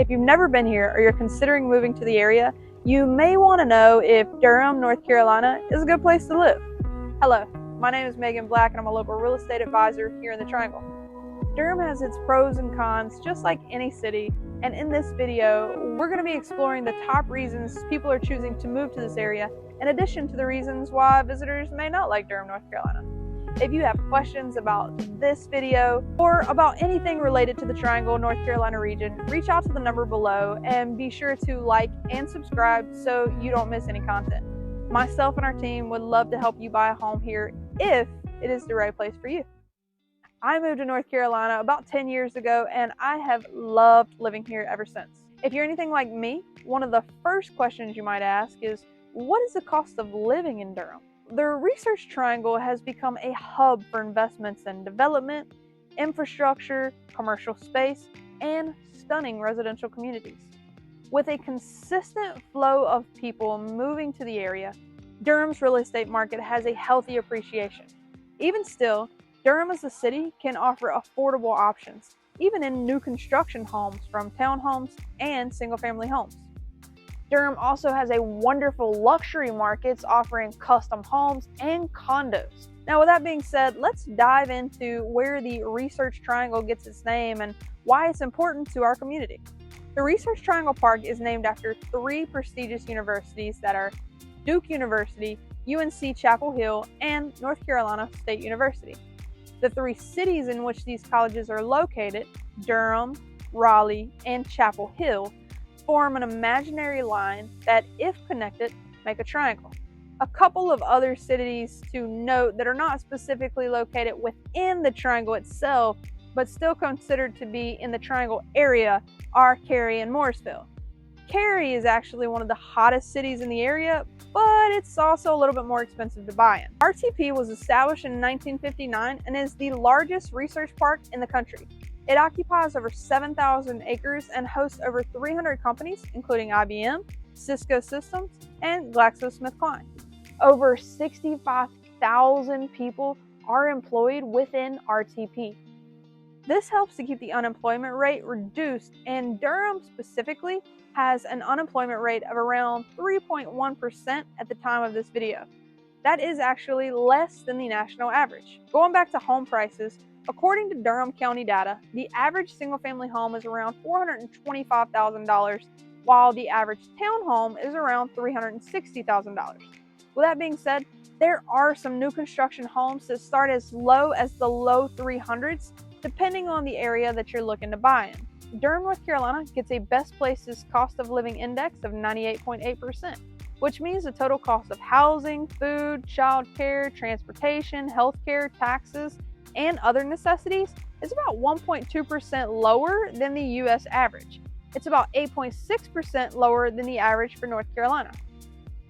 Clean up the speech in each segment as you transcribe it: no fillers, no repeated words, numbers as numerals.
If you've never been here or you're considering moving to the area, you may want to know if Durham, North Carolina is a good place to live. Hello, my name is Meagan Black and I'm a local real estate advisor here in the Triangle. Durham has its pros and cons just like any city, and in this video, we're going to be exploring the top reasons people are choosing to move to this area, in addition to the reasons why visitors may not like Durham, North Carolina. If you have questions about this video or about anything related to the Triangle, North Carolina region, reach out to the number below and be sure to like and subscribe so you don't miss any content. Myself and our team would love to help you buy a home here if it is the right place for you. I moved to North Carolina about 10 years ago and I have loved living here ever since. If you're anything like me, one of the first questions you might ask is, what is the cost of living in Durham? The Research Triangle has become a hub for investments in development, infrastructure, commercial space, and stunning residential communities. With a consistent flow of people moving to the area, Durham's real estate market has a healthy appreciation. Even still, Durham as a city can offer affordable options, even in new construction homes from townhomes and single-family homes. Durham also has a wonderful luxury markets offering custom homes and condos. Now, with that being said, let's dive into where the Research Triangle gets its name and why it's important to our community. The Research Triangle Park is named after three prestigious universities that are Duke University, UNC Chapel Hill, and North Carolina State University. The three cities in which these colleges are located, Durham, Raleigh, and Chapel Hill, form an imaginary line that, if connected, make a triangle. A couple of other cities to note that are not specifically located within the triangle itself, but still considered to be in the triangle area, are Cary and Morrisville. Cary is actually one of the hottest cities in the area, but it's also a little bit more expensive to buy in. RTP was established in 1959 and is the largest research park in the country. It occupies over 7,000 acres and hosts over 300 companies, including IBM, Cisco Systems, and GlaxoSmithKline. Over 65,000 people are employed within RTP. This helps to keep the unemployment rate reduced, and Durham specifically has an unemployment rate of around 3.1% at the time of this video. That is actually less than the national average. Going back to home prices, according to Durham County data, the average single-family home is around $425,000, while the average townhome is around $360,000. With that being said, there are some new construction homes that start as low as the low 300s, depending on the area that you're looking to buy in. Durham, North Carolina gets a Best Places Cost of Living Index of 98.8%, which means the total cost of housing, food, childcare, transportation, healthcare, taxes, and other necessities is about 1.2% lower than the U.S. average. It's about 8.6% lower than the average for North Carolina.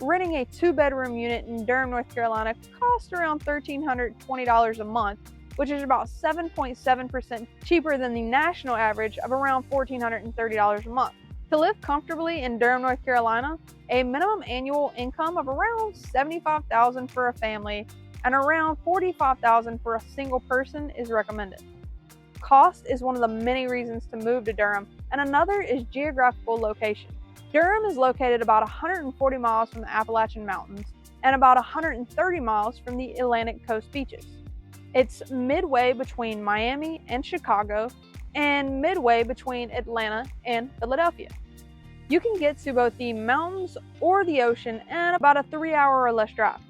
Renting a two-bedroom unit in Durham, North Carolina costs around $1,320 a month, which is about 7.7% cheaper than the national average of around $1,430 a month. To live comfortably in Durham, North Carolina, a minimum annual income of around $75,000 for a family and around $45,000 for a single person is recommended. Cost is one of the many reasons to move to Durham, and another is geographical location. Durham is located about 140 miles from the Appalachian Mountains and about 130 miles from the Atlantic Coast beaches. It's midway between Miami and Chicago and midway between Atlanta and Philadelphia. You can get to both the mountains or the ocean in about a 3-hour or less drive.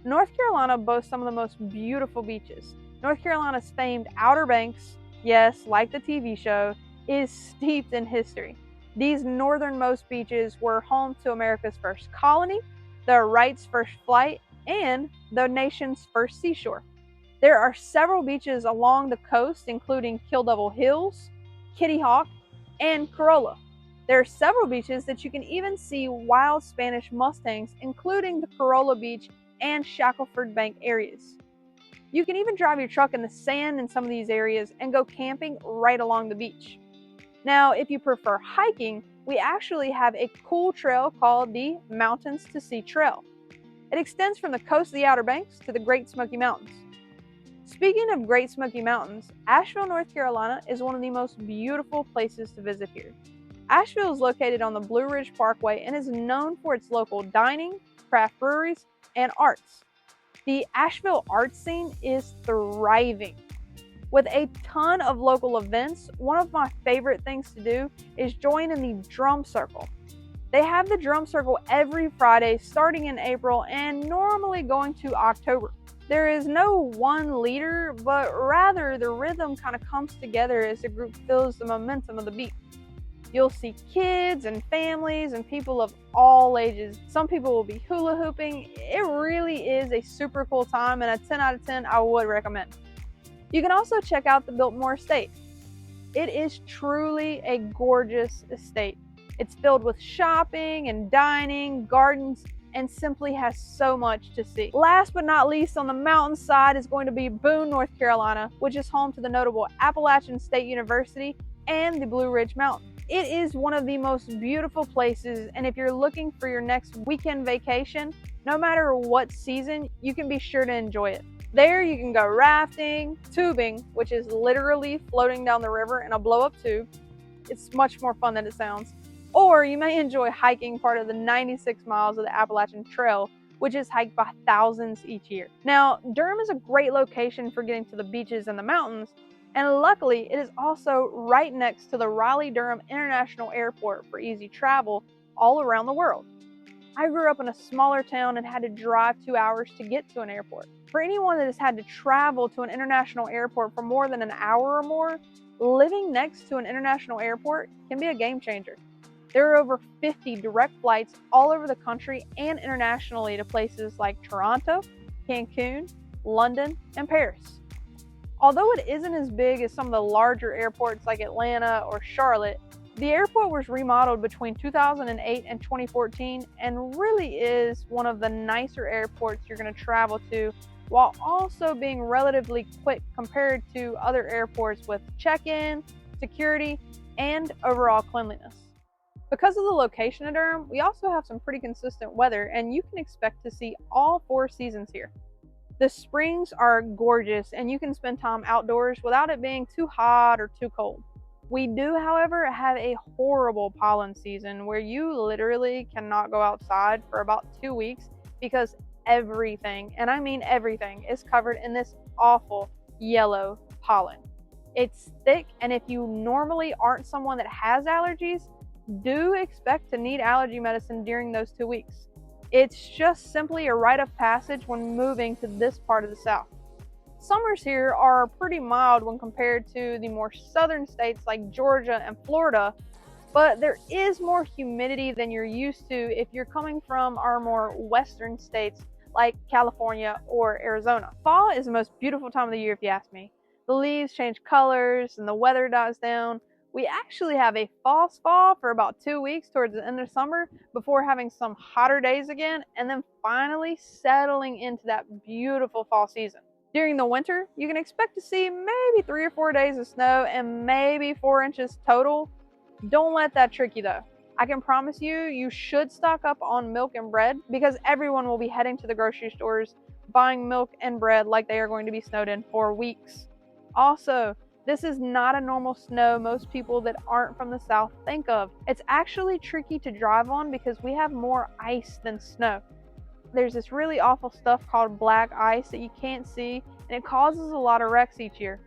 North Carolina boasts some of the most beautiful beaches. North Carolina's famed Outer Banks, yes, like the TV show, is steeped in history. These northernmost beaches were home to America's first colony, the Wright's first flight, and the nation's first seashore. There are several beaches along the coast, including Kill Devil Hills, Kitty Hawk, and Corolla. There are several beaches that you can even see wild Spanish Mustangs, including the Corolla Beach and Shackleford Bank areas. You can even drive your truck in the sand in some of these areas and go camping right along the beach. Now, if you prefer hiking, we actually have a cool trail called the Mountains to Sea Trail. It extends from the coast of the Outer Banks to the Great Smoky Mountains. Speaking of Great Smoky Mountains, Asheville, North Carolina is one of the most beautiful places to visit here. Asheville is located on the Blue Ridge Parkway and is known for its local dining, craft breweries, and arts. The Asheville art scene is thriving. With a ton of local events, one of my favorite things to do is join in the Drum Circle. They have the Drum Circle every Friday starting in April and normally going to October. There is no one leader, but rather the rhythm kind of comes together as the group feels the momentum of the beat. You'll see kids and families and people of all ages. Some people will be hula hooping. It really is a super cool time, and a 10 out of 10 I would recommend. You can also check out the Biltmore Estate. It is truly a gorgeous estate. It's filled with shopping and dining, gardens, and simply has so much to see. Last but not least, on the mountainside is going to be Boone, North Carolina, which is home to the notable Appalachian State University and the Blue Ridge Mountain. It is one of the most beautiful places, and if you're looking for your next weekend vacation, no matter what season, you can be sure to enjoy it. There you can go rafting, tubing, which is literally floating down the river in a blow-up tube. It's much more fun than it sounds. Or you may enjoy hiking part of the 96 miles of the Appalachian Trail, which is hiked by thousands each year. Now, Durham is a great location for getting to the beaches and the mountains, and luckily it is also right next to the Raleigh Durham International Airport for easy travel all around the world. I grew up in a smaller town and had to drive 2 hours to get to an airport. For anyone that has had to travel to an international airport for more than an hour or more, living next to an international airport can be a game changer. There are over 50 direct flights all over the country and internationally to places like Toronto, Cancun, London, and Paris. Although it isn't as big as some of the larger airports like Atlanta or Charlotte, the airport was remodeled between 2008 and 2014 and really is one of the nicer airports you're going to travel to, while also being relatively quick compared to other airports with check-in, security, and overall cleanliness. Because of the location of Durham, we also have some pretty consistent weather, and you can expect to see all 4 seasons here. The springs are gorgeous, and you can spend time outdoors without it being too hot or too cold. We do, however, have a horrible pollen season where you literally cannot go outside for about 2 weeks because everything, and I mean everything, is covered in this awful yellow pollen. It's thick, and if you normally aren't someone that has allergies, do expect to need allergy medicine during those 2 weeks. It's just simply a rite of passage when moving to this part of the South. Summers here are pretty mild when compared to the more southern states like Georgia and Florida, but there is more humidity than you're used to if you're coming from our more western states like California or Arizona. Fall is the most beautiful time of the year if you ask me. The leaves change colors and the weather dies down. We actually have a false fall for about 2 weeks towards the end of summer before having some hotter days again and then finally settling into that beautiful fall season. During the winter, you can expect to see maybe 3 or 4 days of snow and maybe 4 inches total. Don't let that trick you though. I can promise you, you should stock up on milk and bread because everyone will be heading to the grocery stores buying milk and bread like they are going to be snowed in for weeks. Also, this is not a normal snow most people that aren't from the South think of. It's actually tricky to drive on because we have more ice than snow. There's this really awful stuff called black ice that you can't see, and it causes a lot of wrecks each year.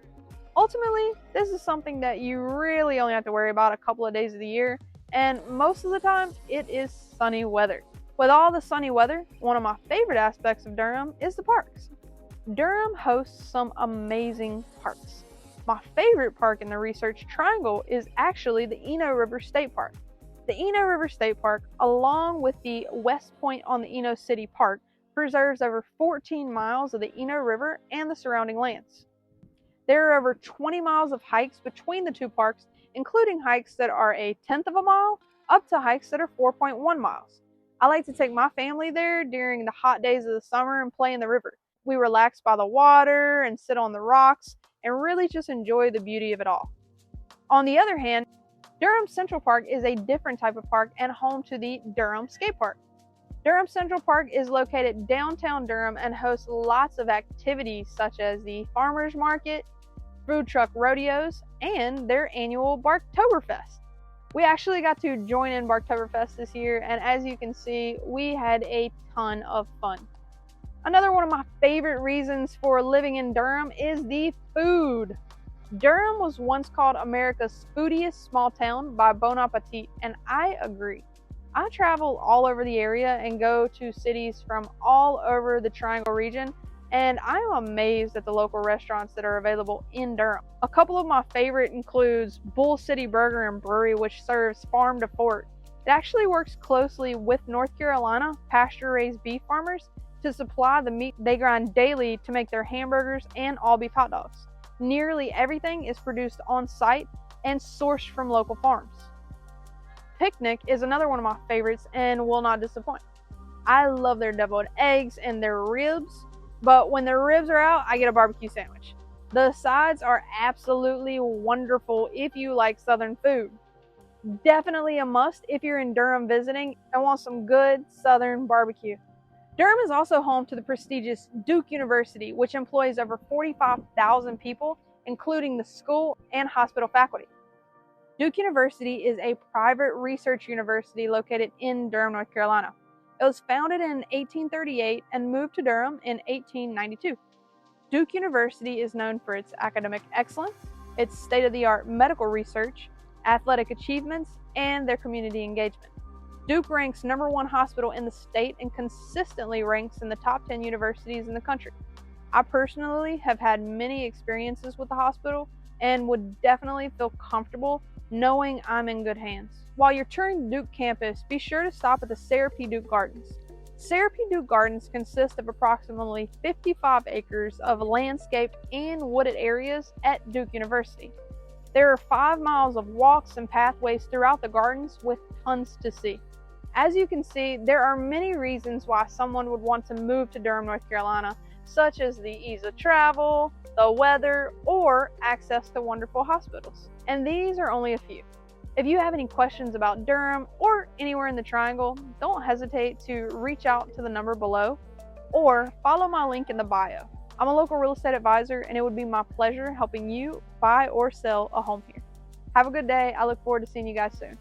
Ultimately, this is something that you really only have to worry about a couple of days of the year, and most of the time, it is sunny weather. With all the sunny weather, one of my favorite aspects of Durham is the parks. Durham hosts some amazing parks. My favorite park in the Research Triangle is actually the Eno River State Park. The Eno River State Park, along with the West Point on the Eno City Park, preserves over 14 miles of the Eno River and the surrounding lands. There are over 20 miles of hikes between the two parks, including hikes that are a tenth of a mile up to hikes that are 4.1 miles. I like to take my family there during the hot days of the summer and play in the river. We relax by the water and sit on the rocks and really just enjoy the beauty of it all. On the other hand, Durham Central Park is a different type of park and home to the Durham Skate Park. Durham Central Park is located downtown Durham and hosts lots of activities such as the farmers market, food truck rodeos, and their annual Barktoberfest. We actually got to join in Barktoberfest this year, and as you can see, we had a ton of fun. Another one of my favorite reasons for living in Durham is the food. Durham was once called America's foodiest small town by Bon Appetit, and I agree. I travel all over the area and go to cities from all over the Triangle region, and I'm amazed at the local restaurants that are available in Durham. A couple of my favorite includes Bull City Burger and Brewery, which serves farm to fork. It actually works closely with North Carolina pasture-raised beef farmers to supply the meat they grind daily to make their hamburgers and all beef hot dogs. Nearly everything is produced on site and sourced from local farms. Picnic is another one of my favorites and will not disappoint. I love their deviled eggs and their ribs, but when their ribs are out, I get a barbecue sandwich. The sides are absolutely wonderful if you like Southern food. Definitely a must if you're in Durham visiting and want some good Southern barbecue. Durham is also home to the prestigious Duke University, which employs over 45,000 people, including the school and hospital faculty. Duke University is a private research university located in Durham, North Carolina. It was founded in 1838 and moved to Durham in 1892. Duke University is known for its academic excellence, its state-of-the-art medical research, athletic achievements, and their community engagement. Duke ranks #1 hospital in the state and consistently ranks in the top 10 universities in the country. I personally have had many experiences with the hospital and would definitely feel comfortable knowing I'm in good hands. While you're touring Duke campus, be sure to stop at the Sarah P. Duke Gardens. Sarah P. Duke Gardens consist of approximately 55 acres of landscaped and wooded areas at Duke University. There are 5 miles of walks and pathways throughout the gardens with tons to see. As you can see, there are many reasons why someone would want to move to Durham, North Carolina, such as the ease of travel, the weather, or access to wonderful hospitals. And these are only a few. If you have any questions about Durham or anywhere in the Triangle, don't hesitate to reach out to the number below or follow my link in the bio. I'm a local real estate advisor, and it would be my pleasure helping you buy or sell a home here. Have a good day. I look forward to seeing you guys soon.